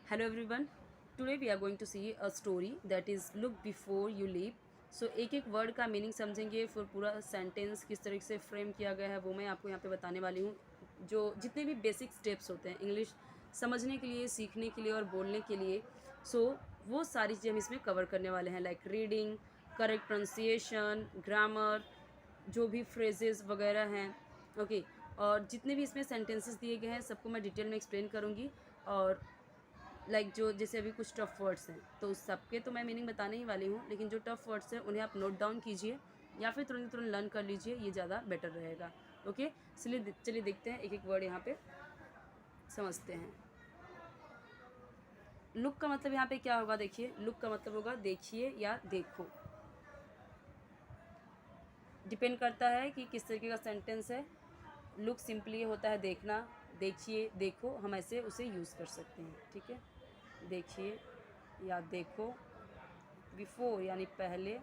Hello everyone. Today we are going to see a story that is look before you leap. सो एक एक word का meaning समझेंगे, फिर पूरा सेंटेंस किस तरीके से फ्रेम किया गया है वो मैं आपको यहाँ पे बताने वाली हूँ। जो जितने भी बेसिक स्टेप्स होते हैं इंग्लिश समझने के लिए, सीखने के लिए और बोलने के लिए, सो वो सारी चीज़ें हम इसमें कवर करने वाले हैं, like reading, correct pronunciation, grammar, जो भी फ्रेजेस वगैरह हैं। ओके, और जितने भी इसमें सेंटेंसेस दिए गए हैं सबको मैं डिटेल में एक्सप्लेन करूँगी। और जो जैसे अभी कुछ टफ़ वर्ड्स हैं तो उस सबके तो मैं मीनिंग बताने ही वाली हूँ, लेकिन जो टफ़ वर्ड्स हैं उन्हें आप नोट डाउन कीजिए या फिर तुरंत तुरंत लर्न कर लीजिए, ये ज़्यादा बेटर रहेगा। ओके, इसलिए चलिए देखते हैं एक एक वर्ड यहाँ पे समझते हैं। लुक का मतलब यहाँ पे क्या होगा, देखिए लुक का मतलब होगा देखिए या देखो। डिपेंड करता है कि किस तरीके का सेंटेंस है। लुक सिंपली होता है देखना, देखिए, देखो, हम ऐसे उसे यूज़ कर सकते हैं। ठीक है, देखिए या देखो। बिफोर यानी पहले,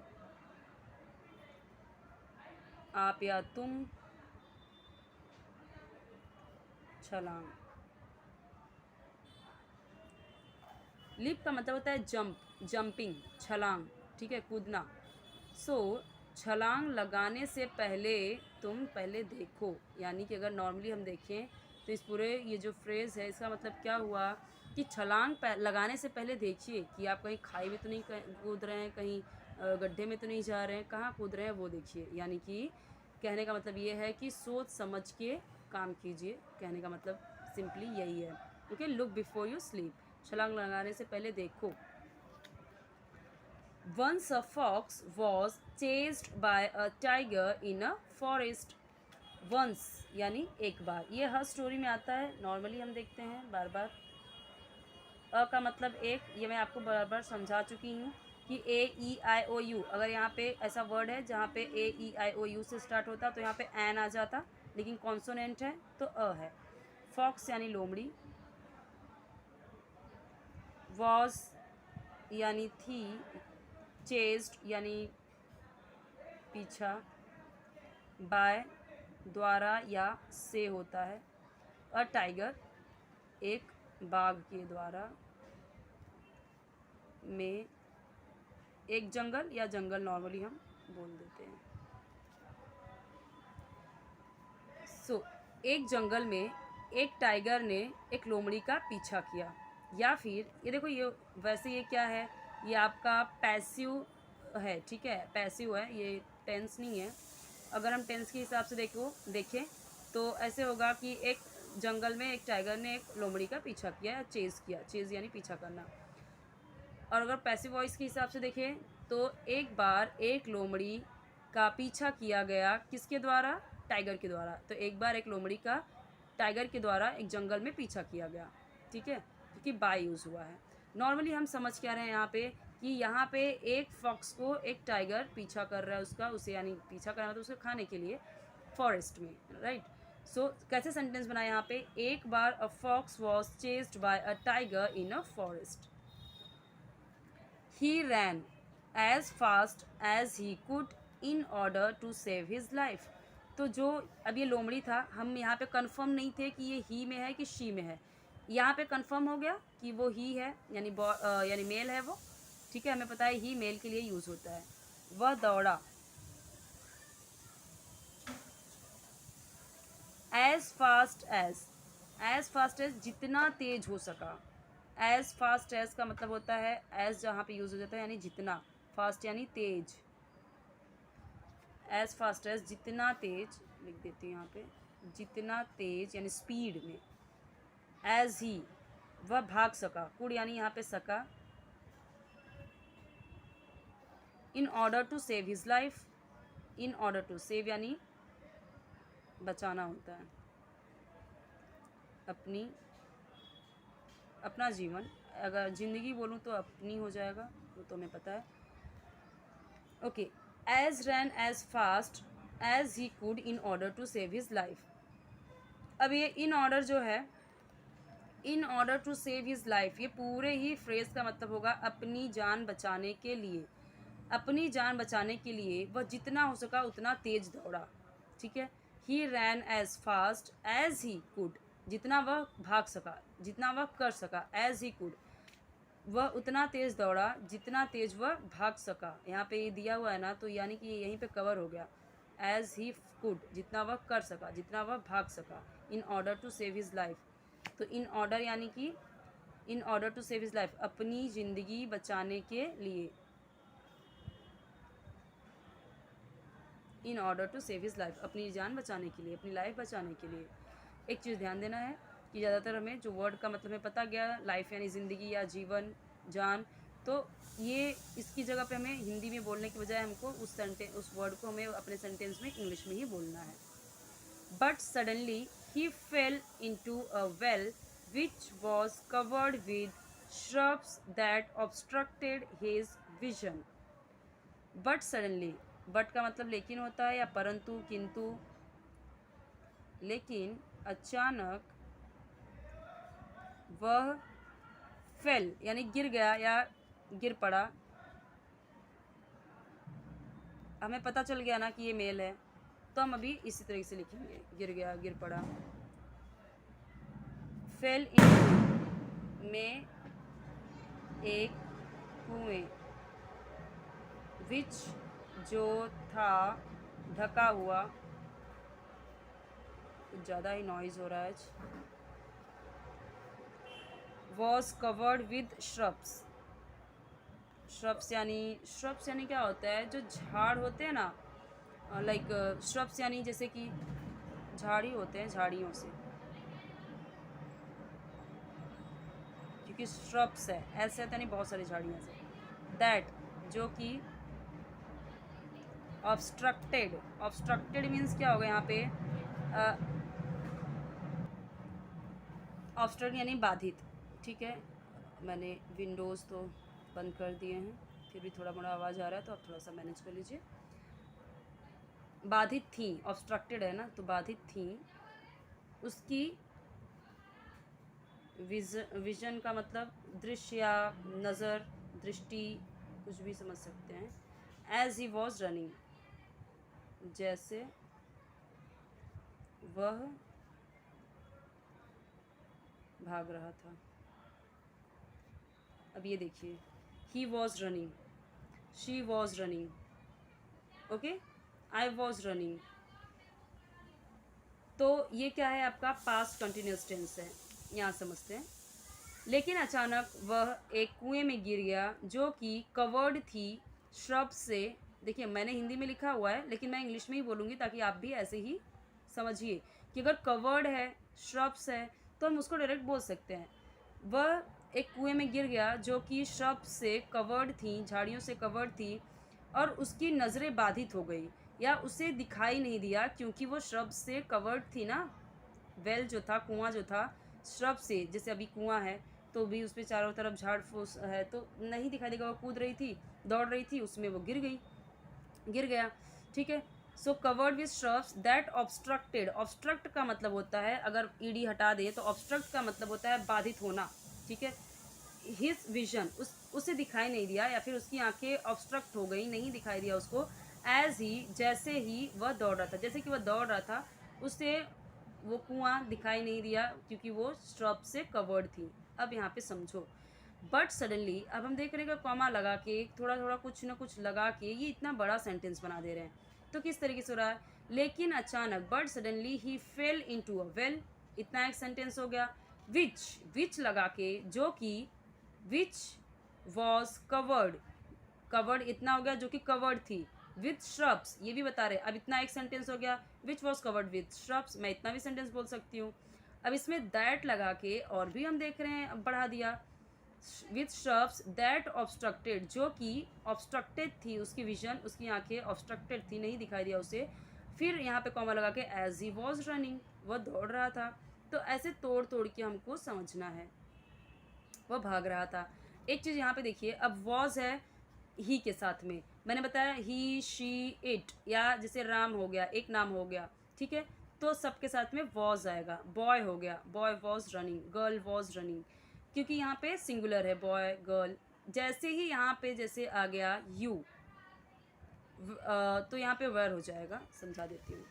आप या तुम, छलांग। लीप का मतलब होता है जंप, जंपिंग, छलांग। ठीक है, कूदना। सो छलांग लगाने से पहले तुम पहले देखो, यानी कि अगर नॉर्मली हम देखें तो इस पूरे ये जो फ्रेज़ है इसका मतलब क्या हुआ कि छलांग लगाने से पहले देखिए कि आप कहीं खाई में तो नहीं कूद रहे हैं, कहीं गड्ढे में तो नहीं जा रहे हैं, कहाँ कूद रहे हैं वो देखिए। यानी कि कहने का मतलब ये है कि सोच समझ के काम कीजिए, कहने का मतलब सिंपली यही है। Okay, look before you sleep, छलांग लगाने से पहले देखो। Once a fox was chased by a tiger in a forest. Once यानी एक बार, ये हर स्टोरी में आता है, नॉर्मली हम देखते हैं बार बार। अ का मतलब एक, ये मैं आपको बार बार समझा चुकी हूँ कि ए ई आई ओ यू, अगर यहाँ पे ऐसा वर्ड है जहाँ पे ए ई आई ओ यू से स्टार्ट होता तो यहाँ पे एन आ जाता, लेकिन कॉन्सोनेंट है तो अ है। फॉक्स यानी लोमड़ी, वॉज यानी थी, चेस्ड यानी पीछा, बाय द्वारा या से होता है, अ टाइगर एक बाघ के द्वारा, में एक जंगल या जंगल नॉर्मली हम बोल देते हैं। सो एक जंगल में एक टाइगर ने एक लोमड़ी का पीछा किया। या फिर ये देखो, ये वैसे ये क्या है, ये आपका पैसिव है। ठीक है, पैसिव है, ये टेंस नहीं है। अगर हम टेंस के हिसाब से देखें तो ऐसे होगा कि एक जंगल में एक टाइगर ने एक लोमड़ी का पीछा किया या चेज़ किया, चेज़ यानी पीछा करना। और अगर पैसिव वॉइस के हिसाब से देखें तो एक बार एक लोमड़ी का पीछा किया गया, किसके द्वारा, टाइगर के द्वारा। तो एक बार एक लोमड़ी का टाइगर के द्वारा एक जंगल में पीछा किया गया। ठीक है, क्योंकि बाय यूज़ हुआ है। नॉर्मली हम समझ क्या रहे हैं यहाँ पे कि यहाँ पे एक फॉक्स को एक टाइगर पीछा कर रहा है, उसका उसे यानी पीछा कर रहा है तो उसे खाने के लिए फॉरेस्ट में, राइट। सो कैसे सेंटेंस बनाया यहाँ पे, एक बार a fox was chased by a tiger in a forest. He ran as fast as he could in order to save his life. तो जो अब ये लोमड़ी था, हम यहाँ पे कंफर्म नहीं थे कि ये ही में है कि शी में है। यहाँ पे कंफर्म हो गया कि वो ही है, यानी यानी मेल है वो। ठीक है, हमें पता है ही मेल के लिए यूज़ होता है। वह दौड़ा एज फास्ट एज जितना तेज हो सका। एज फास्ट एज का मतलब होता है एज जहाँ पे यूज़ हो जाता है यानी जितना, फास्ट यानी तेज। एज फास्ट एज जितना तेज, लिख देती हूँ यहाँ पे, जितना तेज यानी स्पीड में। एज ही वह भाग सका, कुड यानी यहाँ पे सका। In order to save his life, in order to save यानी बचाना होता है, अपना जीवन। अगर ज़िंदगी बोलूँ तो अपनी हो जाएगा, वो तो हमें पता है। Okay, as ran as fast as he could in order to save his life. अब ये इन ऑर्डर जो है, in order to save his life, ये पूरे ही फ्रेज का मतलब होगा अपनी जान बचाने के लिए। अपनी जान बचाने के लिए वह जितना हो सका उतना तेज दौड़ा। ठीक है, he ran as fast as he could, जितना वह भाग सका, जितना वह कर सका, एज ही कुड। वह उतना तेज़ दौड़ा जितना तेज़ वह भाग सका। यहाँ पे ये दिया हुआ है ना, तो यानी कि यहीं पे कवर हो गया। एज ही कुड, जितना वह कर सका, जितना वह भाग सका। In order to save his life, तो इन ऑर्डर यानी कि in order to save his life, अपनी ज़िंदगी बचाने के लिए। In order to save his life, अपनी जान बचाने के लिए, अपनी लाइफ बचाने के लिए। एक चीज़ ध्यान देना है कि ज़्यादातर हमें जो वर्ड का मतलब हमें पता गया, लाइफ यानी ज़िंदगी या जीवन, जान, तो ये इसकी जगह पे हमें हिंदी में बोलने की बजाय हमको उस वर्ड को हमें अपने सेंटेंस में इंग्लिश में ही बोलना है। But suddenly he fail into a well which was covered with shrubs that obstructed his vision. But suddenly, but का मतलब लेकिन होता है या परंतु, किंतु। लेकिन अचानक वह फेल यानी गिर गया या गिर पड़ा। हमें पता चल गया ना कि ये मेल है, तो हम अभी इसी तरीके से लिखेंगे, गिर गया, गिर पड़ा। फेल इन में एक कुएं, विच जो था ढका हुआ, कुछ ज़्यादा ही नॉइज़ हो रहा है आज। Was covered with shrubs, shrubs यानी क्या होता है, जो झाड़ होते हैं ना, लाइक श्रब्स यानी जैसे कि झाड़ी होते हैं, झाड़ियों से, क्योंकि श्रब्स है ऐसे होता नहीं, बहुत सारी झाड़ियाँ से। दैट जो कि ऑब्स्ट्रक्टेड, ऑब्स्ट्रक्टेड मीन्स क्या होगा यहाँ पे, ऑब्स्ट्रक्ट यानी बाधित। ठीक है, मैंने विंडोज़ तो बंद कर दिए हैं, फिर भी थोड़ा मोड़ा आवाज़ आ रहा है, तो आप थोड़ा सा मैनेज कर लीजिए। बाधित थी, ऑब्स्ट्रक्टेड है ना, तो बाधित थी उसकी विजन का मतलब दृश्य या नज़र, दृष्टि, कुछ भी समझ सकते हैं। एज ही वॉज रनिंग, जैसे वह भाग रहा था। अब ये देखिए, he was running, she was running, okay, I was running, तो ये क्या है आपका पास्ट कंटिन्यूस टेंस है, यहाँ समझते हैं। लेकिन अचानक वह एक कुएं में गिर गया जो कि कवर्ड थी श्रब से। देखिए मैंने हिंदी में लिखा हुआ है, लेकिन मैं इंग्लिश में ही बोलूँगी ताकि आप भी ऐसे ही समझिए कि अगर कवर्ड है, श्रब्स है, तो हम उसको डायरेक्ट बोल सकते हैं। वह एक कुएं में गिर गया जो कि श्रब से कवर्ड थी, झाड़ियों से कवर्ड थी, और उसकी नज़रें बाधित हो गई या उसे दिखाई नहीं दिया क्योंकि वो श्रब से कवर्ड थी ना। वेल जो था, कुआं जो था, श्रब से, जैसे अभी कुआं है तो भी उस पर चारों तरफ झाड़ फूस है, तो नहीं दिखाई देगा। वो कूद रही थी, दौड़ रही थी, उसमें वो गिर गया। ठीक है, so covered with shrubs that obstructed, obstruct का मतलब होता है, अगर ईडी हटा दे तो ऑब्स्ट्रक्ट का मतलब होता है बाधित होना। ठीक है, हिज विजन, उसे दिखाई नहीं दिया या फिर उसकी आंखें ऑब्स्ट्रक्ट हो गई, नहीं दिखाई दिया उसको। एज ही, जैसे ही वह दौड़ रहा था, जैसे कि वह दौड़ रहा था, उसे वो कुआं दिखाई नहीं दिया क्योंकि वो श्रब से कवर्ड थी। अब यहाँ पे समझो, बट सडनली, अब हम देख रहे हैं कि कॉमा लगा के थोड़ा थोड़ा कुछ ना कुछ लगा के ये इतना बड़ा सेंटेंस बना दे रहे हैं, तो किस तरीके से हो रहा है। लेकिन अचानक, but suddenly he fail into a well, इतना एक सेंटेंस हो गया। विच लगा के, जो कि विच वॉज कवर्ड, कवर्ड इतना हो गया जो कि कवर्ड थी, विथ श्रब्स, ये भी बता रहे। अब इतना एक सेंटेंस हो गया, which was covered with shrubs, मैं इतना भी सेंटेंस बोल सकती हूँ। अब इसमें दैट लगा के और भी हम देख रहे हैं, अब बढ़ा दिया, विथ श्रब्स दैट ऑब्स्ट्रक्टेड, जो कि ऑब्स्ट्रक्टेड थी उसकी विजन, उसकी आंखें ऑब्स्ट्रक्टेड थी, नहीं दिखाई दिया उसे। फिर यहाँ पे कॉमा लगा के एज ही वॉज रनिंग, वह दौड़ रहा था। तो ऐसे तोड़ तोड़ के हमको समझना है, वह भाग रहा था। एक चीज़ यहाँ पे देखिए, अब वॉज है ही के साथ में, मैंने बताया ही, शी, इट, या जैसे राम हो गया, एक नाम हो गया, ठीक है, तो सबके साथ में वॉज आएगा। बॉय हो गया, boy was running, girl was running, क्योंकि यहाँ पे सिंगुलर है, बॉय गर्ल। जैसे ही यहाँ पे जैसे आ गया यू, तो यहाँ पे वेर हो जाएगा, समझा देती हूँ,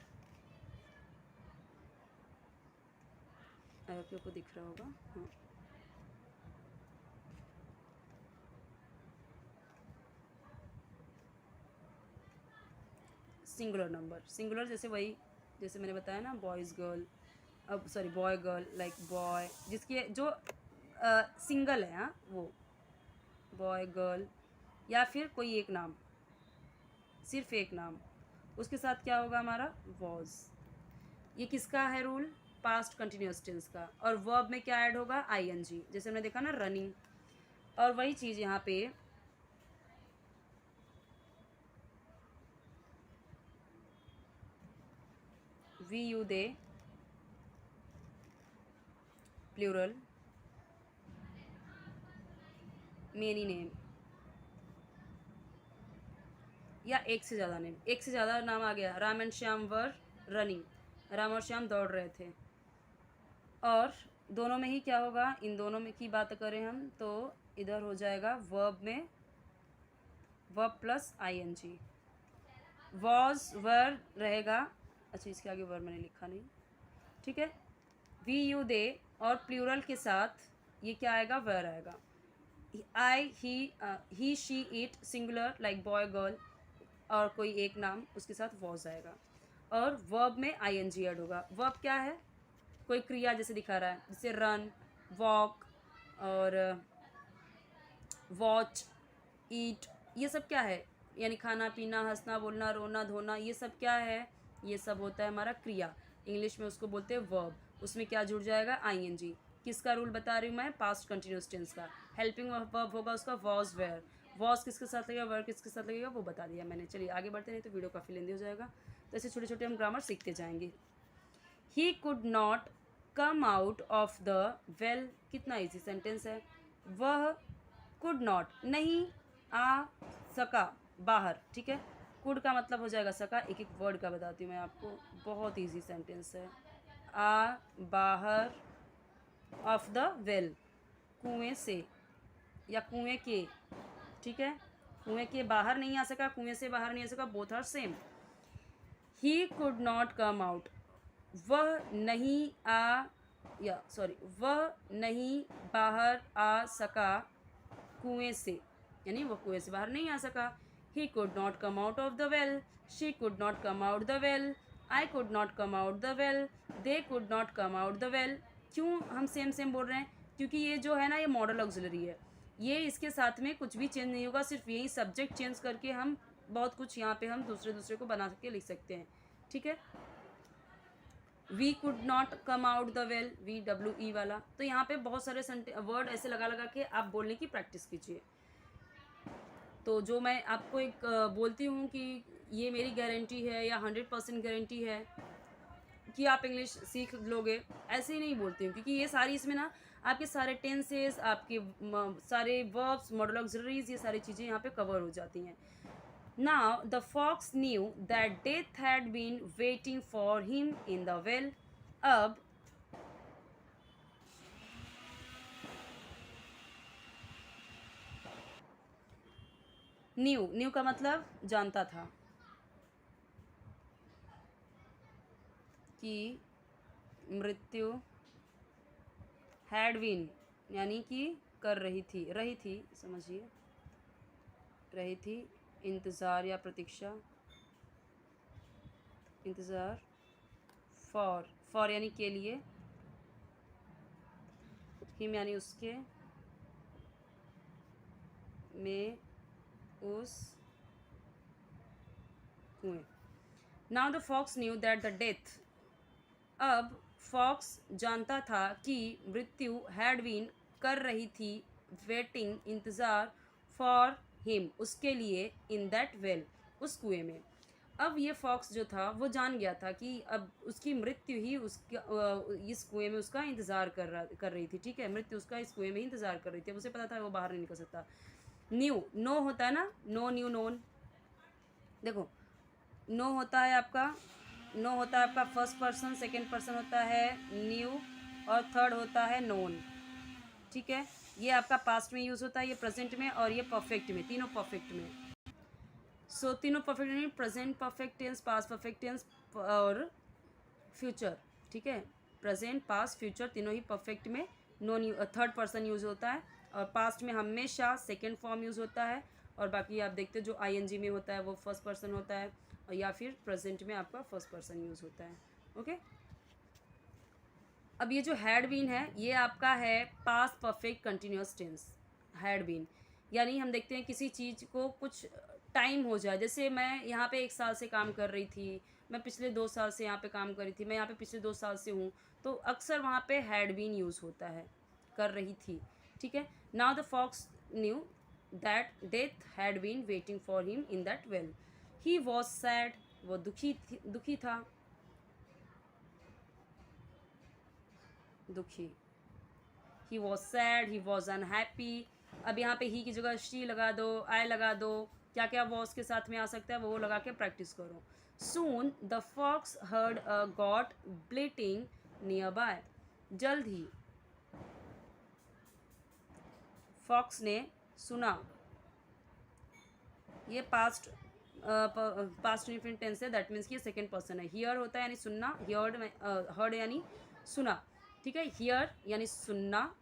आपको दिख रहा होगा। हाँ, सिंगुलर नंबर, सिंगुलर जैसे वही, जैसे मैंने बताया ना बॉयज़ गर्ल, अब sorry boy girl, like boy, जिसके जो सिंगल है, हाँ वो बॉय गर्ल, या फिर कोई एक नाम, सिर्फ एक नाम, उसके साथ क्या होगा हमारा वॉज। ये किसका है रूल, पास्ट कंटिन्यूस टेंस का। और वर्ब में क्या ऐड होगा, आईएनजी, जैसे हमने देखा ना रनिंग। और वही चीज़ यहाँ पे we you they plural, many name, या एक से ज़्यादा नेम, एक से ज़्यादा नाम आ गया, Ram and Shyam were running, Ram और श्याम दौड़ रहे थे। और दोनों में ही क्या होगा, इन दोनों में की बात करें हम तो इधर हो जाएगा वर्ब में verb plus ING, was were रहेगा, अच्छा इसके आगे वर मैंने लिखा नहीं, ठीक है। वी यू दे और प्लूरल के साथ ये क्या आएगा, वर आएगा। I he she it singular like boy girl, और कोई एक नाम उसके साथ वॉज आएगा। और वर्ब में आईएनजी ऐड होगा। वर्ब क्या है, कोई क्रिया जैसे दिखा रहा है, जैसे रन, वॉक और वॉच, ईट, ये सब क्या है, यानी खाना पीना, हंसना बोलना, रोना धोना, ये सब क्या है, ये सब होता है हमारा क्रिया। इंग्लिश में उसको बोलते हैं वर्ब। उसमें क्या जुड़ जाएगा, आईएनजी। किसका रूल बता रही हूँ मैं, पास्ट कंटिन्यूस टेंस का। हेल्पिंग वर्ब होगा उसका वॉज वेयर, वॉज किसके साथ लगेगा, वर्ब किसके साथ लगेगा, वो बता दिया मैंने। चलिए आगे बढ़ते, नहीं तो वीडियो काफ़ी लेंदी हो जाएगा। तो ऐसे छोटे छोटे हम ग्रामर सीखते जाएंगे। ही could not come out of the well, कितना ईजी सेंटेंस है। वह कुड नॉट, नहीं आ सका बाहर, ठीक है। कुड का मतलब हो जाएगा सका। एक एक वर्ड का बताती हूँ मैं आपको, बहुत इजी सेंटेंस है। आ बाहर ऑफ द वेल, कुएं से या कुएं के, ठीक है। कुएं के बाहर नहीं आ सका, कुएं से बाहर नहीं आ सका, both are same. He could not come out, वह नहीं आ, या सॉरी वह नहीं बाहर आ सका कुएं से, यानी वो कुएं से बाहर नहीं आ सका। ही could not come out of the well, she could not come out the well, I could not come out the well, they could not come out the well. क्यों हम सेम सेम बोल रहे हैं, क्योंकि ये जो है ना ये मॉडल ऑक्सिलरी है, ये इसके साथ में कुछ भी चेंज नहीं होगा, सिर्फ यही सब्जेक्ट चेंज करके हम बहुत कुछ यहाँ पे हम दूसरे दूसरे को बना के लिख सकते हैं, ठीक है। We could not come out the well, VWE वाला। तो यहाँ पे बहुत सारे वर्ड ऐसे लगा लगा के आप बोलने की प्रैक्टिस कीजिए। तो जो मैं आपको एक बोलती हूँ कि ये मेरी गारंटी है या 100% गारंटी है कि आप इंग्लिश सीख लोगे, ऐसे ही नहीं बोलती हूँ, क्योंकि ये सारी इसमें ना आपके सारे टेंसेस, आपके सारे वर्ब्स, मॉडल ऑक्सिलरीज, ये सारी चीज़ें यहाँ पे कवर हो जाती हैं। Now the fox knew that death had been waiting for him in the well. अब न्यू का मतलब जानता था कि मृत्यु, हैड बीन यानी कि कर रही थी समझिए, रही थी, इंतज़ार या प्रतीक्षा, इंतज़ार, फॉर यानी के लिए, हिम यानी उसके, में उस कुएं। Now the fox knew that the death, अब फॉक्स जानता था कि मृत्यु हैड बीन कर रही थी, वेटिंग इंतज़ार, फॉर हिम उसके लिए, इन दैट वेल उस कुएं में। अब ये फॉक्स जो था वो जान गया था कि अब उसकी मृत्यु ही उसका इस कुएं में उसका इंतज़ार कर रही थी, ठीक है। मृत्यु उसका इस कुएं में ही इंतज़ार कर रही थी। अब उसे पता था वो बाहर नहीं निकल सकता। न्यू, नो होता है ना, नो न्यू नोन, देखो नो होता है आपका, नो होता है आपका फर्स्ट पर्सन, सेकंड पर्सन होता है न्यू, और थर्ड होता है नोन, ठीक है। ये आपका पास्ट में यूज़ होता है, ये प्रेजेंट में, और ये परफेक्ट में, तीनों परफेक्ट में। सो तीनों परफेक्ट में present perfect tense, past perfect tense और फ्यूचर, ठीक है। प्रेजेंट, पास्ट, फ्यूचर तीनों ही परफेक्ट में नॉन थर्ड पर्सन यूज़ होता है, और पास्ट में हमेशा सेकेंड फॉर्म यूज़ होता है, और बाकी आप देखते हो जो आईएनजी में होता है वो फर्स्ट पर्सन होता है, और या फिर प्रेजेंट में आपका फर्स्ट पर्सन यूज़ होता है। ओके, अब ये जो हैड बीन है ये आपका है past perfect continuous tense. Had been यानी हम देखते हैं किसी चीज़ को कुछ टाइम हो जाए, जैसे मैं यहाँ पे 1 साल से काम कर रही थी, मैं पिछले 2 साल से यहाँ पे काम कर रही थी, मैं यहाँ पे पिछले 2 साल से हूँ, तो अक्सर वहाँ पे हैड बीन यूज़ होता है, कर रही थी। ठीक है, now the fox knew that death had been waiting for him in that well. He was sad, वो दुखी था, दुखी। He was sad, he was unhappy. अब यहाँ पे ही की जगह शी लगा दो, आई लगा दो, क्या क्या वॉज के साथ में आ सकता है वो लगा के प्रैक्टिस करो। Soon the fox heard a goat bleating nearby. जल्द ही फॉक्स ने सुना, ये पास्ट इंडिफिनिट टेंस है, दैट मीन्स कि सेकेंड पर्सन है। हियर होता है यानी सुनना, हर्ड यानी सुना। ठीक है, हियर यानी सुनना,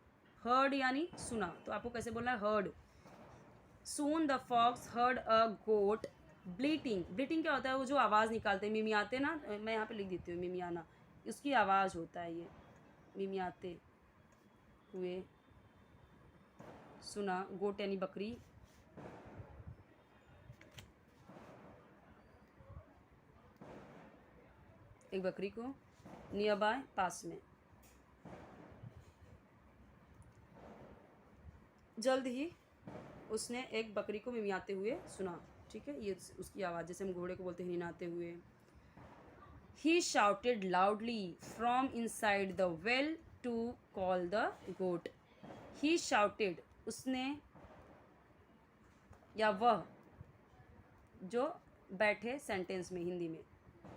हर्ड यानी सुना, तो आपको कैसे बोलना है, heard. Soon the fox heard a goat bleating. Bleating क्या होता है, वो जो आवाज़ निकालते हैं, मिमियाते ना, मैं यहाँ पे लिख देती हूँ मिमियाना, उसकी आवाज़ होता है ये, मिमियाते हुए सुना। गोट यानी बकरी, एक बकरी को, नियर बाय पास में, जल्द ही उसने एक बकरी को मिमियाते हुए सुना। ठीक है, ये उसकी आवाज़, जैसे हम घोड़े को बोलते हैं निनाते हुए। He shouted loudly from inside the well to call the goat. He shouted, उसने या वह, जो बैठे सेंटेंस में हिंदी में,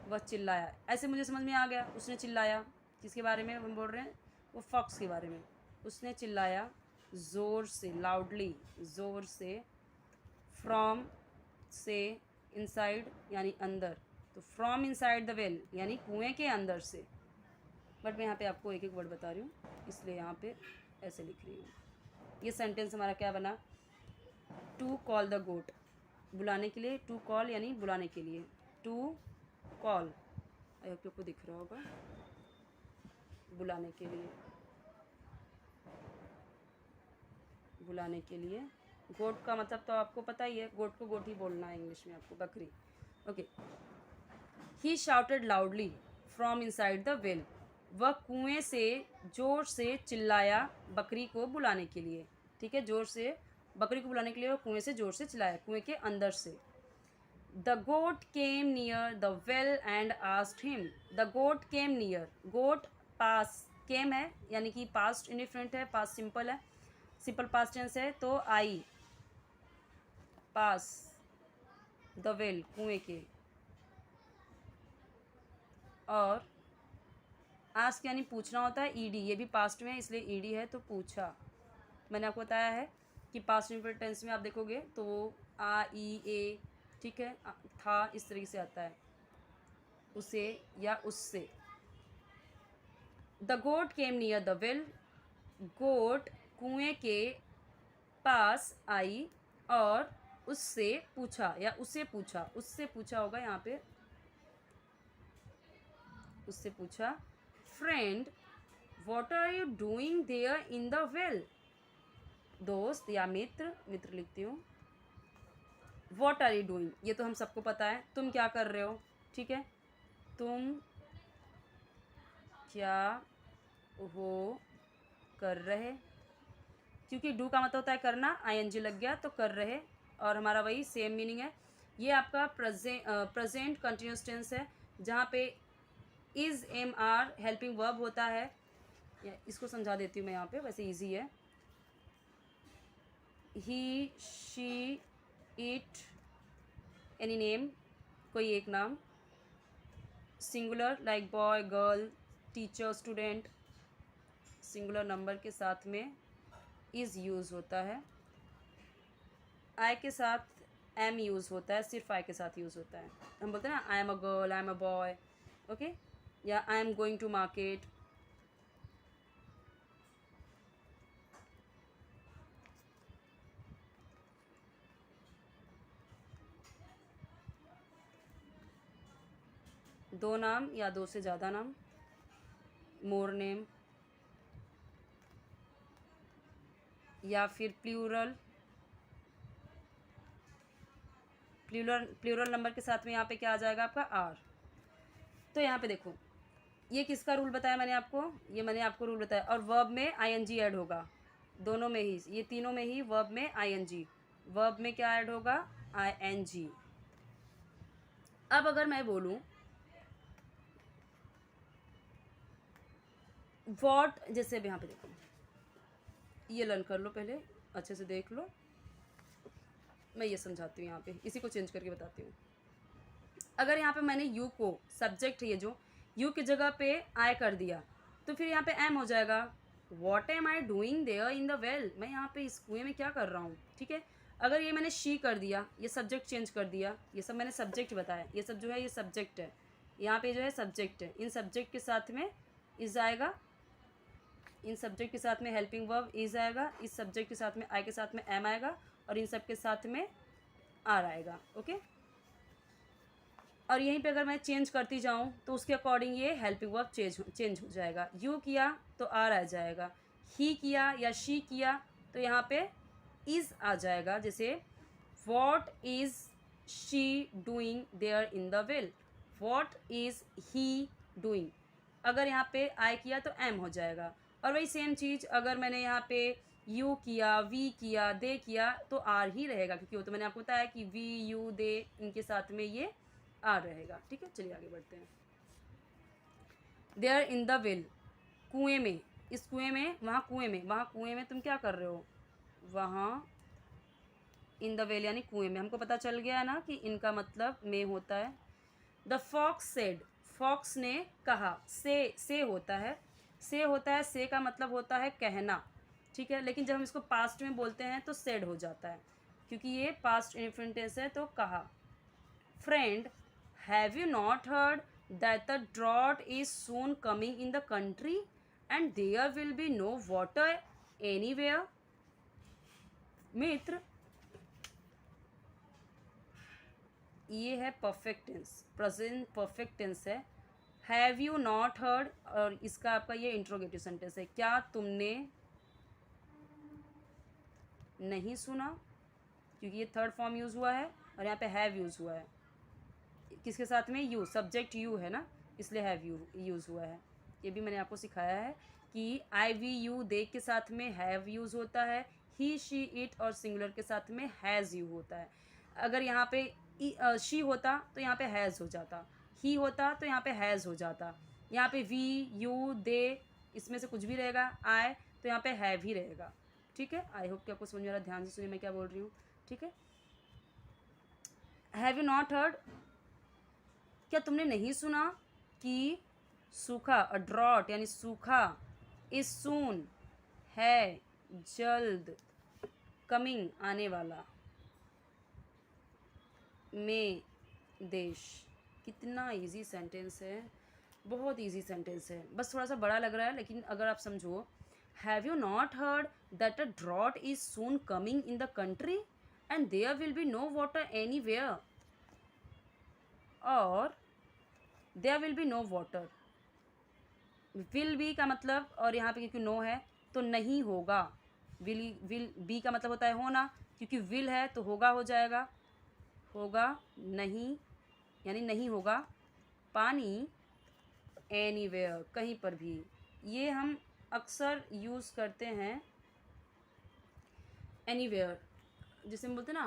वह चिल्लाया। ऐसे मुझे समझ में आ गया, उसने चिल्लाया। किसके बारे में हम बोल रहे हैं, वो फॉक्स के बारे में। उसने चिल्लाया ज़ोर से, लाउडली, ज़ोर से, फ्रॉम से, इनसाइड यानी अंदर, तो फ्रॉम इनसाइड द वेल यानी कुएं के अंदर से। बट मैं यहाँ पे आपको एक एक वर्ड बता रही हूँ, इसलिए यहाँ पे ऐसे लिख रही हूँ। ये सेंटेंस हमारा क्या बना, टू कॉल द गोट, बुलाने के लिए, टू कॉल यानी बुलाने के लिए, टू कॉल, आई होप आपको दिख रहा होगा, बुलाने के लिए, बुलाने के लिए। गोट का मतलब तो आपको पता ही है, गोट को गोट ही बोलना है इंग्लिश में आपको, बकरी। Okay, he shouted loudly from inside the well, वह कुएं से जोर से चिल्लाया बकरी को बुलाने के लिए। ठीक है, जोर से बकरी को बुलाने के लिए वह कुएं से जोर से चिल्लाया, कुएं के अंदर से। The goat came near the well and asked him. The goat came near, goat पास, केम है यानी कि पास्ट इंडिफरेंट है, पास्ट सिंपल है, सिंपल पास्ट टेंस है, तो आई, पास, द वेल कुएं के, और आस्क यानी पूछना होता है, ईडी, ये भी पास्ट में है इसलिए ईडी है, तो पूछा। मैंने आपको बताया है कि पास्ट इंडिफरेंट टेंस में आप देखोगे तो आ, ई, ए, ठीक है, था, इस तरीके से आता है, उसे या उससे। The goat came near the well, goat कुएं के पास आई और उससे पूछा, या उससे पूछा, उससे पूछा होगा यहाँ पे, उससे पूछा, friend what are you doing there in the well. दोस्त या मित्र, मित्र लिखती हूँ, वॉट आर यू डूइंग, ये तो हम सबको पता है, तुम क्या कर रहे हो। ठीक है, तुम क्या हो कर रहे, क्योंकि डू का मतलब होता है करना, आईएनजी लग गया तो कर रहे, और हमारा वही सेम मीनिंग है। ये आपका प्रेजेंट कंटिन्यूस टेंस है, जहाँ पे is am are helping verb होता है। इसको समझा देती हूँ मैं यहाँ पे, वैसे इजी है। ही, शी, इट, एनी नेम, कोई एक नाम। Singular like boy, girl, teacher, student, singular number के साथ में इज़ यूज़ होता है। आई के साथ एम यूज़ होता है, सिर्फ आई के साथ यूज़ होता है। हम बोलते हैं ना, I am a girl, I am a boy, okay, या I am going to market. दो नाम या दो से ज़्यादा नाम, मोर नेम, या फिर प्लूरल। प्लूरल नंबर के साथ में यहाँ पे क्या आ जाएगा आपका आर। तो यहाँ पे देखो ये किसका रूल बताया मैंने आपको, ये मैंने आपको रूल बताया। और वर्ब में आईएनजी ऐड होगा, दोनों में ही, ये तीनों में ही वर्ब में आईएनजी, वर्ब में क्या ऐड होगा, आईएनजी। अब अगर मैं बोलूँ वॉट, जैसे अब यहाँ पे देखो, ये लर्न कर लो पहले, अच्छे से देख लो, मैं ये समझाती हूँ यहाँ पे, इसी को चेंज करके बताती हूँ। अगर यहाँ पे मैंने यू को, सब्जेक्ट है ये जो, यू की जगह पे आई कर दिया, तो फिर यहाँ पे एम हो जाएगा। What am I doing there in the well, मैं यहाँ पे इस कुएं में क्या कर रहा हूँ, ठीक है। अगर ये मैंने शी कर दिया, ये सब्जेक्ट चेंज कर दिया, ये सब मैंने सब्जेक्ट बताया, ये सब जो है ये सब्जेक्ट है, यहाँ पे जो है सब्जेक्ट है, इन सब्जेक्ट के साथ में इज आएगा, इन सब्जेक्ट के साथ में हेल्पिंग वर्ब इज आएगा, इस सब्जेक्ट के साथ में आई के साथ में एम आएगा, और इन सब के साथ में आर आएगा, ओके। और यहीं पे अगर मैं चेंज करती जाऊँ तो उसके अकॉर्डिंग ये हेल्पिंग वर्ब चेंज हो जाएगा। यू किया तो आर आ जाएगा, ही किया या शी किया तो यहाँ पे इज़ आ जाएगा। जैसे what is she doing there in the well, what is he doing. अगर यहाँ पे आई किया तो एम हो जाएगा। और वही सेम चीज़ अगर मैंने यहाँ पे यू किया, वी किया, दे किया तो आर ही रहेगा, क्योंकि वो तो मैंने आपको बताया कि वी यू दे इनके साथ में ये आर रहेगा, ठीक है। चलिए आगे बढ़ते हैं। देयर इन द वेल, कुएं में, इस कुएं में, वहाँ कुएं में, वहाँ कुएं में तुम क्या कर रहे हो, वहाँ इन द वेल यानी कुएं में। हमको पता चल गया ना कि इनका मतलब में होता है। द फॉक्स सेड, फॉक्स ने कहा, से होता है, से होता है, से का मतलब होता है कहना, ठीक है। लेकिन जब हम इसको पास्ट में बोलते हैं तो सेड हो जाता है, क्योंकि ये पास्ट इन्फिनिट टेंस है, तो कहा। Friend, have you not heard that the drought is soon coming in the country and there will be no water anywhere? मित्र, ये है perfect tense, present perfect tense है। हैव यू नॉट हर्ड, और इसका आपका ये इंट्रोगेटिव सेंटेंस है, क्या तुमने नहीं सुना, क्योंकि ये थर्ड फॉर्म यूज़ हुआ है और यहाँ पे हैव यूज़ हुआ है। किसके साथ में, यू, सब्जेक्ट यू है ना, इसलिए हैव यू यूज़ हुआ है। ये भी मैंने आपको सिखाया है कि आई वी यू दे के साथ में हैव यूज़ होता है, ही शी इट और सिंगुलर के साथ में हैज़ यू होता है। अगर यहाँ पे शी होता तो यहाँ पे हैज़ हो जाता, ही होता तो यहाँ पे हैज़ हो जाता, यहाँ पे वी यू दे इसमें से कुछ भी रहेगा, आए तो यहाँ पे हैव ही रहेगा, ठीक है। आई होप कि आपको समझ में आ रहा है, ध्यान से सुनिए मैं क्या बोल रही हूँ, ठीक है। हैव यू नॉट हर्ड, क्या तुमने नहीं सुना कि सूखा, ड्रॉट यानी सूखा, इज सून है जल्द, कमिंग आने वाला, में देश। कितना इजी सेंटेंस है, बहुत इजी सेंटेंस है, बस थोड़ा सा बड़ा लग रहा है, लेकिन अगर आप समझो, have you not heard that a drought is soon coming in the country and there will be no water anywhere, और there will be no water. Will be का मतलब, और यहाँ पे क्योंकि नो है तो नहीं होगा, विल बी का मतलब होता है होना, क्योंकि विल है तो होगा हो जाएगा, होगा नहीं यानी नहीं होगा पानी, एनीवेयर कहीं पर भी। ये हम अक्सर यूज़ करते हैं एनीवेयर, जैसे हम बोलते हैं ना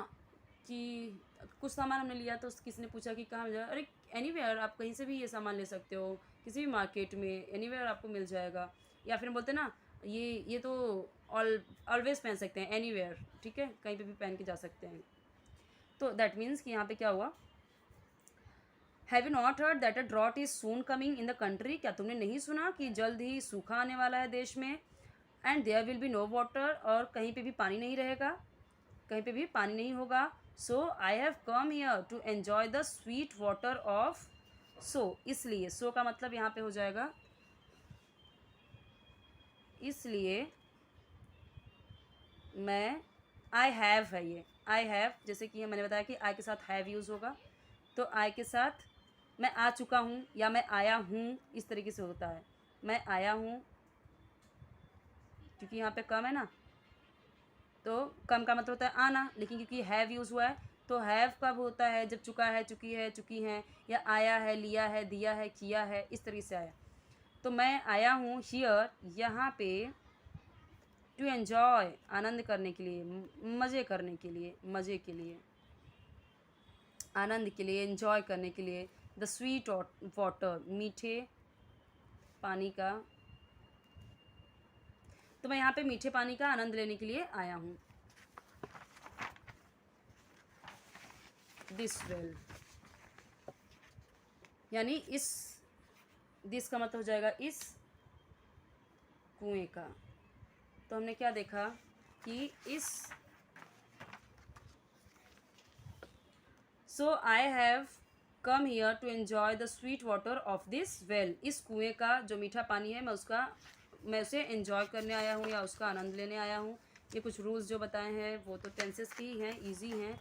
कि कुछ सामान हमने लिया तो किसी ने पूछा कि कहाँ मिल जाएगा, अरे एनीवेयर, आप कहीं से भी ये सामान ले सकते हो, किसी भी मार्केट में एनीवेयर आपको मिल जाएगा। या फिर हम बोलते हैं ना ये तो ऑलवेज पहन सकते हैं, एनीवेयर, ठीक है, कहीं पे भी पहन के जा सकते हैं। तो दैट मीन्स कि यहाँ पे क्या हुआ, have you not heard that a drought is soon coming in the country, क्या तुमने नहीं सुना कि जल्द ही सूखा आने वाला है देश में, and there will be no water, और कहीं पे भी पानी नहीं रहेगा, कहीं पे भी पानी नहीं होगा। So I have come here to enjoy the sweet water of, so इसलिए, सो का मतलब यहाँ पे हो जाएगा इसलिए मैं, आई हैव है ये, आई हैव, जैसे कि मैंने बताया कि आई के साथ हैव यूज़ होगा, तो आई के साथ मैं आ चुका हूँ या मैं आया हूँ, इस तरीके से होता है। मैं आया हूँ, क्योंकि यहाँ पे कम है ना, तो कम का मतलब होता है आना, लेकिन क्योंकि हैव यूज़ हुआ है तो हैव कब होता है, जब चुका है, चुकी है, चुकी हैं, या आया है, लिया है, दिया है, किया है, इस तरीके से आया। तो मैं आया हूँ हियर, यहाँ पे, टू एन्जॉय, आनंद करने के लिए, मज़े करने के लिए, मज़े के लिए, आनंद के लिए, एन्जॉय करने के लिए, द स्वीट वाटर, मीठे पानी का। तो मैं यहाँ पे मीठे पानी का आनंद लेने के लिए आया हूँ। दिस वेल, यानी इस, दिस का मतलब हो जाएगा इस कुएं का। तो हमने क्या देखा कि इस, so I have come here to enjoy the sweet water of this well, इस कुएं का जो मीठा पानी है मैं उसे एन्जॉय करने आया हूँ या उसका आनंद लेने आया हूँ। ये कुछ रूल्स जो बताए हैं वो तो टेंसेस की हैं, इजी हैं,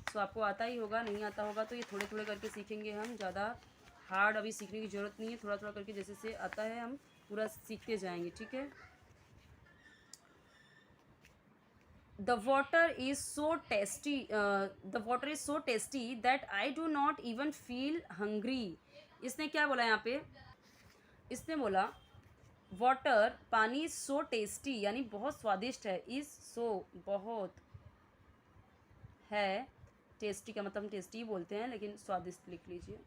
सो आपको आता ही होगा। नहीं आता होगा तो ये थोड़े थोड़े करके सीखेंगे हम, ज़्यादा हार्ड अभी सीखने की ज़रूरत नहीं है, थोड़ा थोड़ा करके जैसे से आता है हम पूरा सीखते जाएंगे, ठीक है। The water is so tasty, the water is so tasty that I do not even feel hungry। इसने क्या बोला यहाँ पे, इसने बोला वाटर, पानी, सो टेस्टी यानी बहुत स्वादिष्ट है, इज सो बहुत है, टेस्टी का मतलब हम टेस्टी ही बोलते हैं लेकिन स्वादिष्ट लिख लीजिए।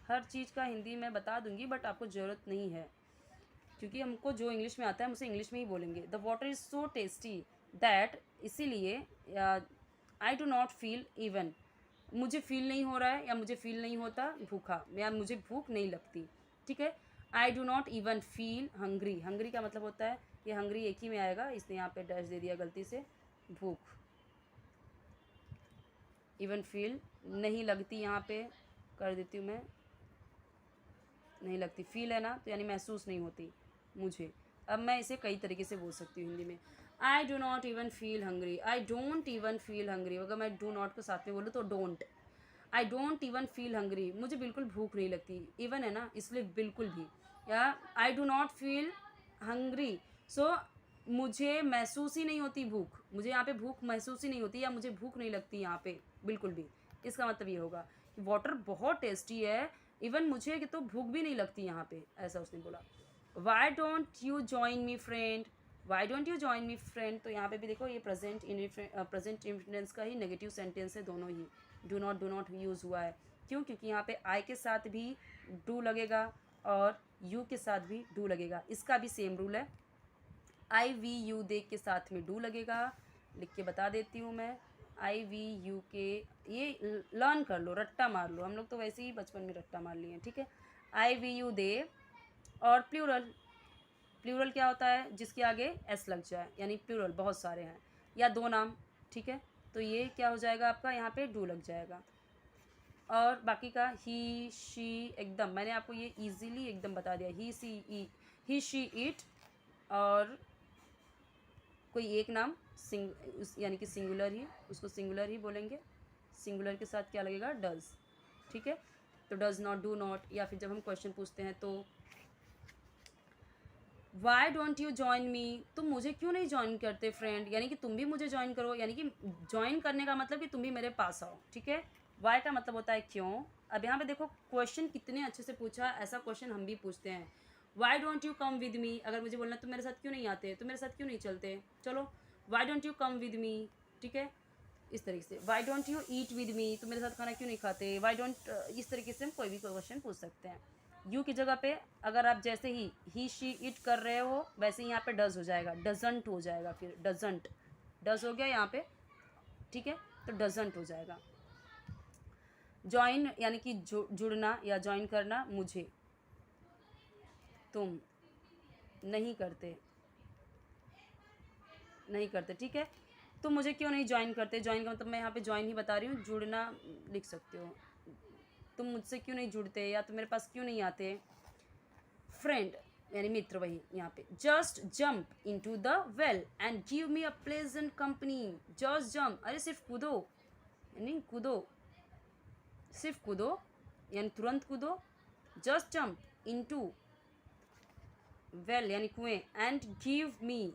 हर चीज़ का हिंदी मैं बता दूंगी बट आपको ज़रूरत नहीं है, क्योंकि हमको जो इंग्लिश में आता है हम उसे इंग्लिश में ही बोलेंगे। The water is so tasty that, इसीलिए I do not feel even, मुझे फील नहीं हो रहा है या मुझे फील नहीं होता भूखा, या मुझे भूख नहीं लगती, ठीक है। आई do not even feel hungry, hungry का मतलब होता है, ये हंग्री एक ही में आएगा, इसने यहाँ पे डैश दे दिया गलती से, भूख। इवन फील नहीं लगती, यहाँ पे कर देती हूँ मैं, नहीं लगती, फील है ना तो यानी महसूस नहीं होती मुझे। अब मैं इसे कई तरीके से बोल सकती हूँ हिंदी में। I do not even feel hungry, I don't even feel hungry, अगर मैं डू नॉट को साथ में बोलूँ तो don't. I don't even feel hungry, मुझे बिल्कुल भूख नहीं लगती, इवन है ना इसलिए बिल्कुल भी, या I do not feel hungry, so मुझे महसूस ही नहीं होती भूख, मुझे यहाँ पे भूख महसूस ही नहीं होती, या मुझे भूख नहीं लगती यहाँ पे बिल्कुल भी। इसका मतलब ये होगा कि वाटर बहुत टेस्टी है, इवन मुझे तो भूख भी नहीं लगती यहाँ पे, ऐसा उसने बोला। Why don't you join me friend, why don't you join me friend, तो यहाँ पे भी देखो ये प्रेजेंट इंडिफरेंस का ही नेगेटिव सेंटेंस है दोनों ही, डू नॉट यूज़ हुआ है। क्यों? क्योंकि यहाँ पे आई के साथ भी डू लगेगा और यू के साथ भी डू लगेगा, इसका भी सेम रूल है। आई वी यू दे के साथ में डू लगेगा, लिख के बता देती हूँ मैं, आई वी यू के, ये लर्न कर लो, रट्टा मार लो, हम लोग तो वैसे ही बचपन में रट्टा मार लिए हैं, ठीक है। आई वी यू दे, और प्लूरल, प्लूरल क्या होता है, जिसके आगे एस लग जाए, यानी प्लूरल बहुत सारे हैं, या दो नाम, ठीक है। तो ये क्या हो जाएगा आपका, यहाँ पे डू लग जाएगा। और बाकी का ही शी, एकदम मैंने आपको ये इजीली एकदम बता दिया, ही शी इट, और कोई एक नाम यानी कि सिंगुलर ही, उसको सिंगुलर ही बोलेंगे, सिंगुलर के साथ क्या लगेगा, डज, ठीक है। तो डज नॉट, डू नॉट, या फिर जब हम क्वेश्चन पूछते हैं तो why don't you join me, तुम मुझे क्यों नहीं ज्वाइन करते फ्रेंड, यानी कि तुम भी मुझे ज्वाइन करो, यानी कि ज्वाइन करने का मतलब कि तुम भी मेरे पास आओ, ठीक है। वाई का मतलब होता है क्यों। अब यहाँ पे देखो क्वेश्चन कितने अच्छे से पूछा, ऐसा क्वेश्चन हम भी पूछते हैं। Why don't you come with me, अगर मुझे बोलना तुम मेरे साथ क्यों नहीं आते, तुम मेरे साथ क्यों नहीं चलते, चलो why don't you come with me, ठीक है, इस तरीके से। Why don't you eat with me, तुम मेरे साथ खाना क्यों नहीं खाते, वाई डोंट, इस तरीके से हम कोई भी क्वेश्चन पूछ सकते हैं। यू की जगह पे अगर आप जैसे ही शी इट कर रहे हो, वैसे ही यहाँ पे डज हो जाएगा, डजंट हो जाएगा, फिर डजंट, डज हो गया यहाँ पे, ठीक है, तो डजंट हो जाएगा। ज्वाइन यानी कि जुड़ना या ज्वाइन करना, मुझे, तुम नहीं करते, नहीं करते, ठीक है। तुम मुझे क्यों नहीं ज्वाइन करते, ज्वाइन का मतलब मैं यहाँ पे ज्वाइन ही बता रही हूँ, जुड़ना लिख सकते हो, तुम मुझसे क्यों नहीं जुड़ते या तुम मेरे पास क्यों नहीं आते। फ्रेंड यानी मित्र, वही यहाँ पे। Just jump into the well and give me a pleasant company, just jump, अरे सिर्फ कूदो, यानी कूदो, सिर्फ कूदो यानी तुरंत कूदो, जस्ट जम्प इनटू वेल यानी कुएं एंड गिव मी,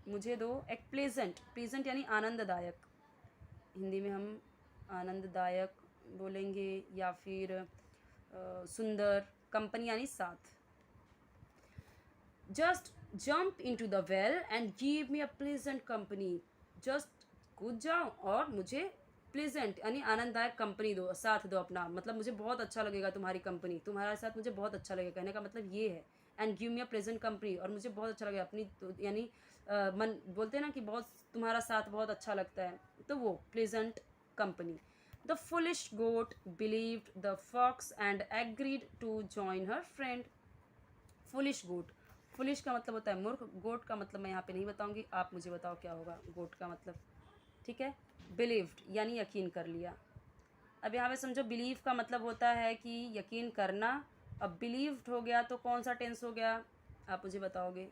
मुझे दो एक प्लेजेंट, प्लेजेंट यानी आनंददायक, हिंदी में हम आनंददायक बोलेंगे या फिर सुंदर, कंपनी यानी साथ। Just jump into the well and give me a pleasant company, just कूद जाओ और मुझे प्लेजेंट यानी आनंददायक कंपनी दो, साथ दो अपना, मतलब मुझे बहुत अच्छा लगेगा तुम्हारी कंपनी, तुम्हारे साथ मुझे बहुत अच्छा लगेगा, कहने का मतलब ये है। And give me a pleasant company, और मुझे बहुत अच्छा लगेगा अपनी यानी मन बोलते हैं ना कि बहुत तुम्हारा साथ बहुत अच्छा लगता है, तो वो pleasant company. The foolish goat believed the fox and agreed to join her friend. Foolish goat, foolish का मतलब होता है मूर्ख, गोट का मतलब मैं यहाँ पे नहीं बताऊंगी, आप मुझे बताओ क्या होगा गोट का मतलब, ठीक है। बिलीव्ड यानी यकीन कर लिया। अब यहाँ पे समझो बिलीव का मतलब होता है कि यकीन करना, अब बिलीव्ड हो गया तो कौन सा टेंस हो गया आप मुझे बताओगे।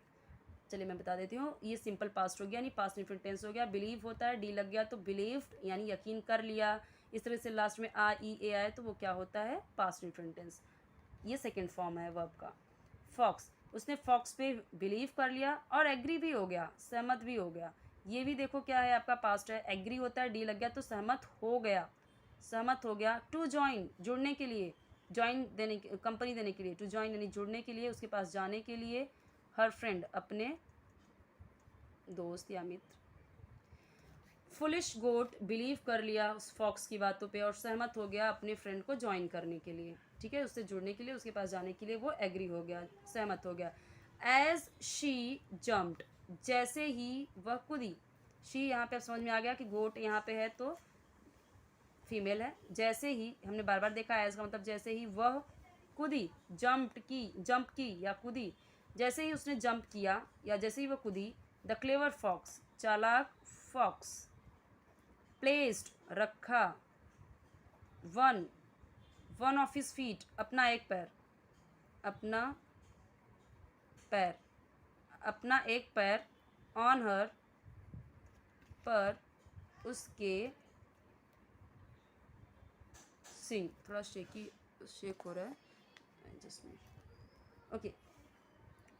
चलिए मैं बता देती हूँ, ये सिंपल पास्ट हो गया यानी पास्ट इंफिनिट टेंस हो गया। बिलीव होता है डी लग गया तो बिलीव्ड यानी यकीन कर लिया, इस तरह से लास्ट में आ ई ए आए तो वो क्या होता है पास्ट इंफिनिट टेंस, ये सेकेंड फॉर्म है वर्ब का। फॉक्स, उसने फॉक्स पे बिलीव कर लिया और एग्री भी हो गया, सहमत भी हो गया, ये भी देखो क्या है आपका पास्ट है, एग्री होता है डी लग गया तो सहमत हो गया, सहमत हो गया। टू ज्वाइन जुड़ने के लिए, ज्वाइन देने कंपनी देने के लिए, टू ज्वाइन यानी जुड़ने के लिए, उसके पास जाने के लिए, हर फ्रेंड अपने दोस्त या मित्र। फुलिश गोट बिलीव कर लिया उस फॉक्स की बातों पे और सहमत हो गया अपने फ्रेंड को ज्वाइन करने के लिए, ठीक है, उससे जुड़ने के लिए, उसके पास जाने के लिए वो एग्री हो गया, सहमत हो गया। एज शी जम्प्ड, जैसे ही वह कूदी, शी यहाँ पे अब समझ में आ गया कि गोट यहाँ पे है तो फीमेल है। जैसे ही हमने बार बार देखा एज का मतलब जैसे ही वह कूदी, जंप की या कूदी, जैसे ही उसने जंप किया या जैसे ही वह कूदी, द क्लेवर फॉक्स चालाक फॉक्स, प्लेस्ड रखा, one one of his feet अपना एक पैर, अपना पैर, अपना एक पैर, ऑन हर पर उसके, सिंग थोड़ा शेक हो रहा है जिसमें, ओके।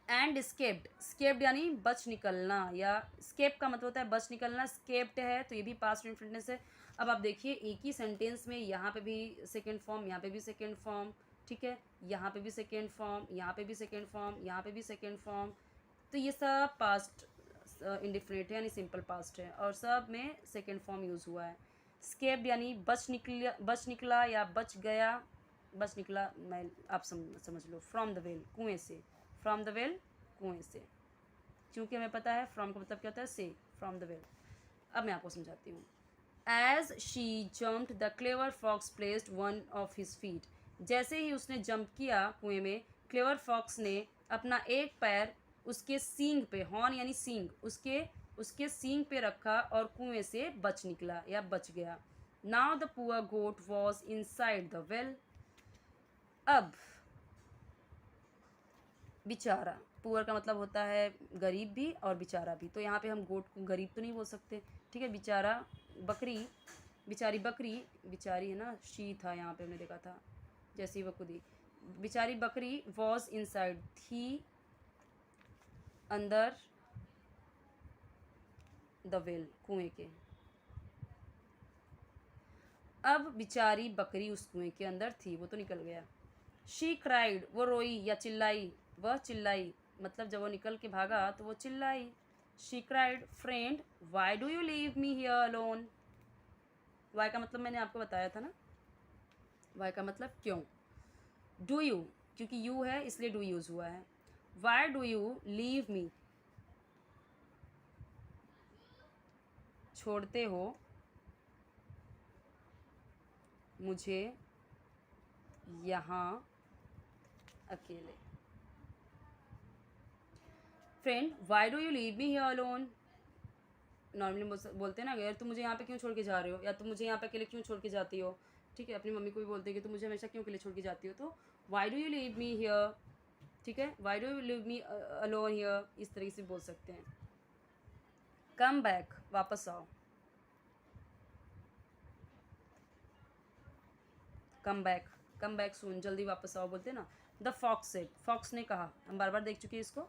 एंड स्केप्ड, स्केप्ड यानी बच निकलना, या स्केप का मतलब होता है बच निकलना, स्केप्ड है तो ये भी पास्ट इंफिनिट है। अब आप देखिए एक ही सेंटेंस में यहाँ पे भी सेकेंड फॉर्म, यहाँ पे भी सेकेंड फॉर्म, ठीक है, यहाँ पे भी सेकेंड फॉर्म, यहाँ पे भी सेकेंड फॉर्म, यहाँ पे भी सेकेंड फॉर्म, तो ये सब पास्ट इंडिफिनिट है यानी सिंपल पास्ट है और सब में सेकेंड फॉर्म यूज़ हुआ है। स्केप्ड यानी बच निकला या बच गया, बच निकला, मैं आप समझ लो, फ्रॉम द वेल कुएं से, फ्रॉम द वेल कुएं से, क्योंकि हमें पता है फ्रॉम का मतलब क्या होता है से, फ्रॉम द वेल। अब मैं आपको समझाती हूँ। As she jumped the clever fox placed one of his feet, जैसे ही उसने जंप किया कुएं में, क्लेवर फॉक्स ने अपना एक पैर उसके सींग पे, हॉर्न यानी सींग, उसके सींग पे रखा और कुएं से बच निकला या बच गया। Now the poor goat was inside the well, अब बेचारा, पुअर का मतलब होता है गरीब भी और बेचारा भी, तो यहाँ पे हम गोट को गरीब तो नहीं बोल सकते, ठीक है, बेचारा बकरी, बेचारी बकरी, बेचारी है ना, शी था यहाँ पे हमने देखा था, जैसी वह खुदी, बेचारी बकरी वॉज इनसाइड थी अंदर, द वेल कुएं के, अब बेचारी बकरी उस कुएं के अंदर थी, वो तो निकल गया। शी क्राइड, वो रोई या चिल्लाई, वह चिल्लाई, मतलब जब वो निकल के भागा तो वो चिल्लाई। She cried friend why do you leave me here alone, why का मतलब मैंने आपको बताया था ना, वाई का मतलब क्यों, डू यू क्योंकि यू है इसलिए डू यूज़ हुआ है, वाई डू यू लीव मी छोड़ते हो मुझे यहाँ अकेले। Friend why do you leave me here alone, normally बोलते हैं ना, यार तुम मुझे यहाँ पे क्यों छोड़ के जा रहे हो, या तुम मुझे यहाँ पे अकेले क्यों छोड़ के जाती हो, ठीक है, अपनी मम्मी को भी बोलते हैं कि तुम मुझे हमेशा क्यों अकेले छोड़ के जाती हो, तो Y do you leave me here, ठीक है, Y do you leave me alone here, इस तरीके से बोल सकते हैं। कम बैक वापस आओ, कम बैक सून, जल्दी वापस आओ बोलते ना। द फॉक्स सेड, फॉक्स ने कहा, हम बार बार देख चुके हैं इसको।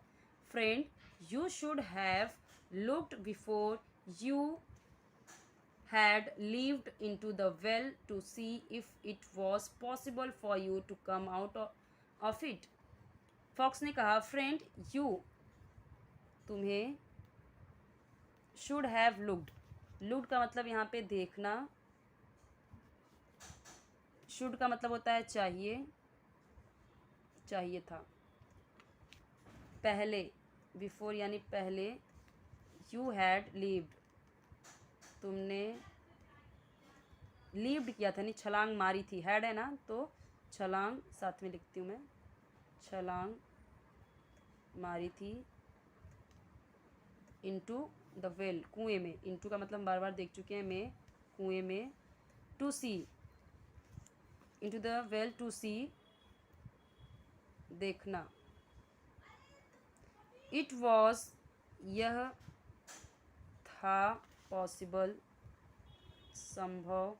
Friend you should have looked before you had leaped into the well to see if it was possible for you to come out of it. Fox ने कहा, फ्रेंड यू, तुम्हें, शुड हैव लुक्ड, लुक्ड का मतलब यहाँ पे देखना, should का मतलब होता है चाहिए, चाहिए था, पहले, बिफोर यानी पहले, यू हैड लीव्ड, तुमने लीव्ड किया था, नहीं छलांग मारी थी, हैड है ना तो छलांग साथ में लिखती हूँ मैं, छलांग मारी थी, इनटू द वेल, कुएं में, इनटू का मतलब बार बार देख चुके हैं, में, कुएं में, to see, into the well to see, देखना, इट वॉज, यह था, पॉसिबल, संभव,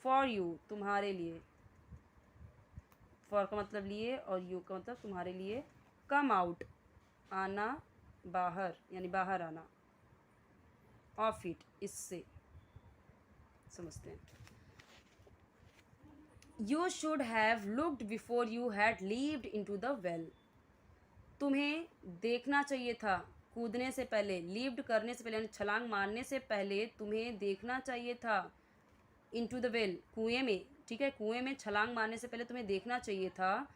फॉर यू, तुम्हारे लिए, फॉर का मतलब लिए और यू का मतलब तुम्हारे लिए, कम आउट, आना, बाहर यानी बाहर आना, ऑफ इट, इससे, समझते हैं। You should have looked before you had levied into the well, तुम्हें देखना चाहिए था कूदने से पहले, लीव्ड करने से पहले यानी छलांग मारने से पहले तुम्हें देखना चाहिए था, इनटू द वेल, कुएं में, ठीक है, कुएं में छलांग मारने से पहले तुम्हें देखना चाहिए था,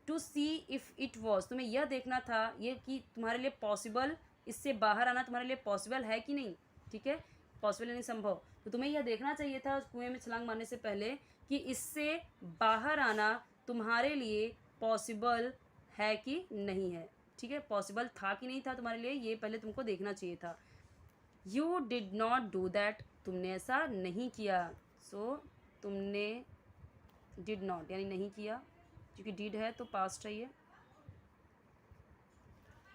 to see if it was, तुम्हें यह देखना था ये कि तुम्हारे लिए पॉसिबल, इससे बाहर आना तुम्हारे लिए पॉसिबल है कि नहीं, ठीक है, पॉसिबल यानी संभव, तो तुम्हें यह देखना चाहिए था उस कुएं में छलांग मारने से पहले कि इससे बाहर आना तुम्हारे लिए पॉसिबल है कि नहीं है, ठीक है, पॉसिबल था कि नहीं था तुम्हारे लिए, ये पहले तुमको देखना चाहिए था। You did not do that, तुमने ऐसा नहीं किया, सो तुमने, डिड नॉट यानी नहीं किया, क्योंकि डिड है तो पास्ट है ये,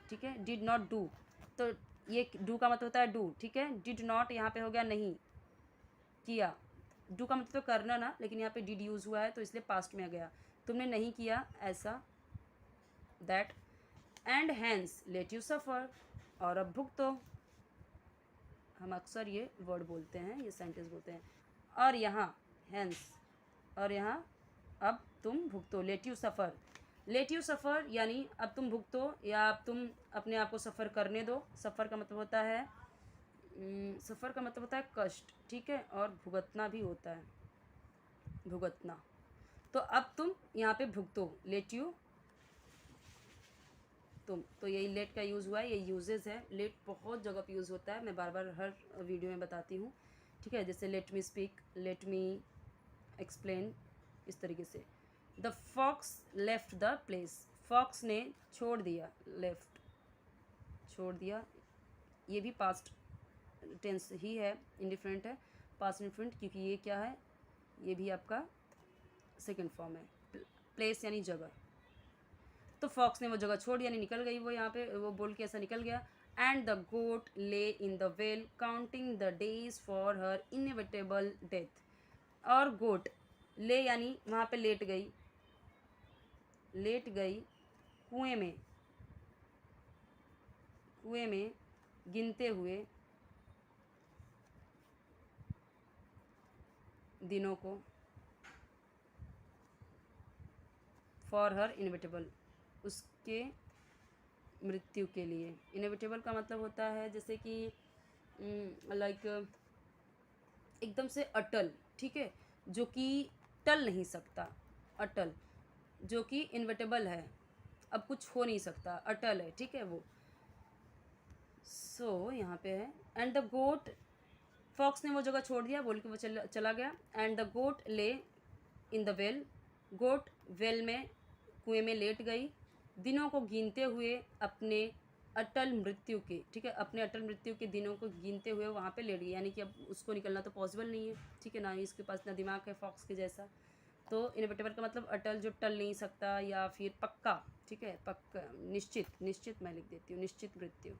ठीक है, डिड नॉट डू, तो ये डू का मतलब होता है डू, ठीक है, डिड नॉट यहाँ पे हो गया नहीं किया, डू का मतलब तो करना ना, लेकिन यहाँ पे डिड यूज़ हुआ है तो इसलिए पास्ट में आ गया, तुमने नहीं किया ऐसा, that, and hence let you suffer, और अब भुगतो, हम अक्सर ये वर्ड बोलते हैं, ये सेंटेंस बोलते हैं, और यहाँ हैंस, और यहाँ अब तुम भुगतो, let you suffer, let you suffer यानी अब तुम भुगतो या अब तुम अपने आप को सफ़र करने दो, सफ़र का मतलब होता है, सफ़र का मतलब होता है कष्ट, ठीक है, और भुगतना भी होता है, भुगतना, तो अब तुम यहाँ पे भुगतो, लेट यू, तुम, तो यही लेट का यूज़ हुआ है, ये यूजेस है, लेट बहुत जगह पे यूज़ होता है, मैं बार बार हर वीडियो में बताती हूँ, ठीक है, जैसे let me speak, let me explain, इस तरीके से। The fox left the place, fox ने छोड़ दिया, लेफ्ट, छोड़ दिया, ये भी पास्ट टेंस ही है, इंडिफरेंट है, पास्ट इंडिफरेंट, क्योंकि ये क्या है, ये भी आपका सेकेंड फॉर्म है, प्लेस यानी जगह, तो फॉक्स ने वो जगह छोड़ यानी निकल गई, वो यहाँ पे वो बोल के ऐसा निकल गया, and the goat lay in the well counting the days for her inevitable death, और गोट, ले यानी वहाँ पे लेट गई, लेट गई कुएं में, कुएं में गिनते हुए दिनों को, फॉर हर इनएविटेबल, उसके मृत्यु के लिए, इनएविटेबल का मतलब होता है जैसे कि लाइक एकदम से अटल, ठीक है, जो कि टल नहीं सकता, अटल, जो कि इनविटेबल है, अब कुछ हो नहीं सकता, अटल है, ठीक है वो, सो यहाँ पे है, एंड द गोट, फॉक्स ने वो जगह छोड़ दिया बोल के वो चला गया, and the goat lay in the well, goat well में, कुएं में लेट गई, दिनों को गिनते हुए अपने अटल मृत्यु के, ठीक है, अपने अटल मृत्यु के दिनों को गिनते हुए वहाँ पे लेट गई, यानी कि अब उसको निकलना तो पॉसिबल नहीं है, ठीक है, ना ही इसके पास ना दिमाग है फॉक्स के जैसा, तो इनएविटेबल का मतलब अटल, जो टल नहीं सकता, या फिर पक्का, ठीक है, पक्का, निश्चित, निश्चित मैं लिख देती हूँ, निश्चित मृत्यु।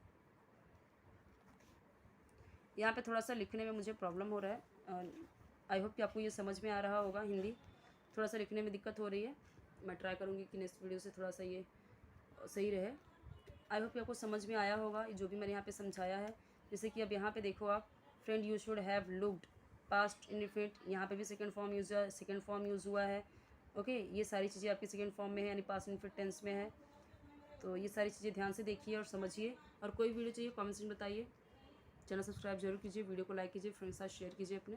यहाँ पे थोड़ा सा लिखने में मुझे प्रॉब्लम हो रहा है, आई होप कि आपको ये समझ में आ रहा होगा हिंदी, थोड़ा सा लिखने में दिक्कत हो रही है। मैं ट्राई करूँगी कि नेक्स्ट वीडियो से थोड़ा सा ये सही रहे। आई होप कि आपको समझ में आया होगा जो भी मैंने यहाँ पे समझाया है। जैसे कि अब यहाँ पे देखो आप, friend you should have looked, past indefinite, यहाँ पे भी सेकंड फॉर्म यूज़ हुआ है। ओके, ये सारी चीज़ें आपकी सेकंड फॉर्म में है, यानी पास्ट इंडिफिनिट टेंस में है। तो ये सारी चीज़ें ध्यान से देखिए और समझिए। और कोई वीडियो चाहिए कमेंट्स में बताइए। चैनल सब्सक्राइब जरूर कीजिए, वीडियो को लाइक कीजिए, फ्रेंड्स के साथ शेयर कीजिए अपने।